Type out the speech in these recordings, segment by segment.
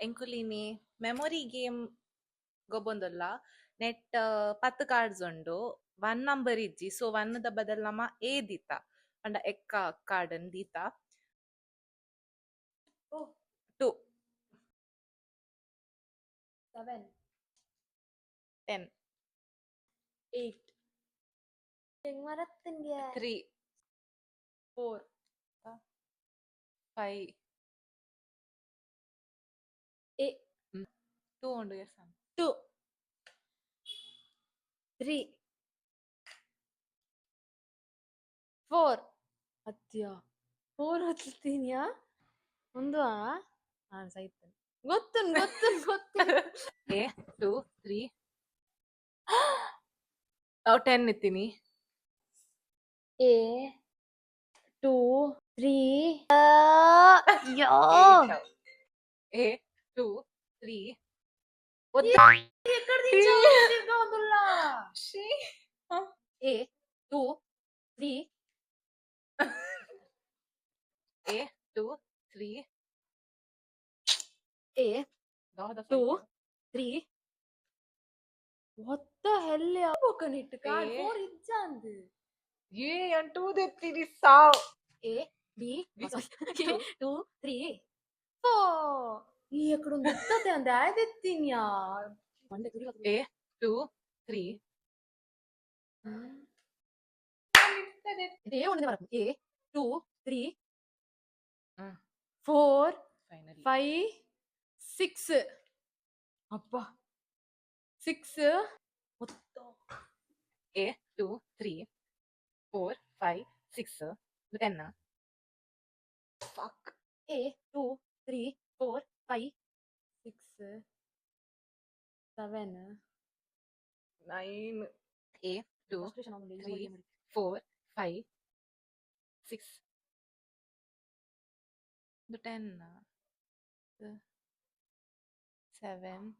ಎಂಕುಲಿನಿ memory game ಗೊಬ್ಬೊಂದುಲ್ಲ net 10 cards ಉಂಡು 1 number ಇಜ್ಜಿ so 1 the ಬದಲು ನಮ ಎ ದೀತ ಅಂಡ ಎಕ್ಕ ಕಾರ್ಡ್ ದೀತ 2 7 10 8 ಹೆಂಗ್ ಮರತ್ತಂಗೆ 3 4 5 2 ಉಂಡು ಎಸ್ 2 3 4 ಅತ್ಯ 4 ಹತ್ತೀನಿಯಾ ಒಂದು ಸೈತ್ ಗೊತ್ತು ಎ 2 3 ನಾವು 10 ಇತ್ತೀನಿ ಎ 2 3 ಯೋ ಎ 2 3 ಎ 2 3 ಎ 2 3 ಎ 2 3 what the hell coconut card 4 ಇಜ್ಜಂದು ಏ ಅಂಟು ದೆತ್ತಿನಿ ಸಾವ್ ಎ ಬಿ 2 3 4 ಈ ಎಕ್ಕಡ ಒಂದು ಇತ್ತತೆ ಅಂದ ಆಯ್ದೆತ್ತಿನ್ಯಾ ಎ 2 3 ಇದೇ ಒಂದೇ ಬರಕು ಎ 2 3 ಹ್ಮ್ 4 ಫೈನಲಿ 5 6 ಅಪ್ಪ 6 ಎ 2 3 4 5 6 10 ಫಕ್ ಎ 2 3 4 5 6 7 9 ಎ 2 3 4 5 6 10 7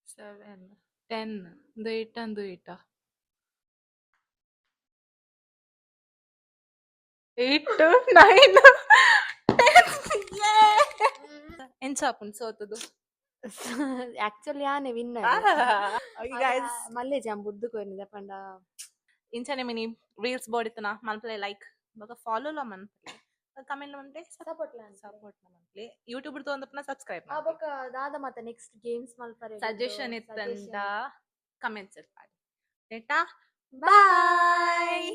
7 10 ದು ಏಟ 8 9 ಎಂಚಾಪುನ್ ಸೋತದು ಆಕ್ಚುಲಿ ಆನೆ ವಿನ್ನರ್ ಮಲ್ಲೆ ಜಾಮ್ ಬುದ್ದು ಕೊಯ್ನಿದೆ ಪಂಡ ಇಂಚನೆ ಮಿನಿ ರೀಲ್ಸ್ ಬೋಡಿತನ ಮನ್ಪ್ಲೆ ಲೈಕ್ ಬೊಕ ಫಾಲೋ ಲ ಮನ್ಪ್ಲೆ ಕಮೆಂಟ್ ಮನ್ಪ್ಲೆ ಸಪೋರ್ಟ್ ಮನ್ಪ್ಲೆ ಯೂಟ್ಯೂಬ್ ಇಡ್ತು ಅಂದಪ್ಪನ ಸಬ್ಸ್ಕ್ರೈಬ್ ಆ ಬೊಕ ದಾದ ಮತ್ತ ನೆಕ್ಸ್ಟ್ ಗೇಮ್ಸ್ ಮಲ್ಪರೆ ಸಜೆಷನ್ ಇತ್ತಂತ ಕಮೆಂಟ್ಸ್ ಇರ್ಪಾಡಿ ಡೇಟಾ ಬಾಯ್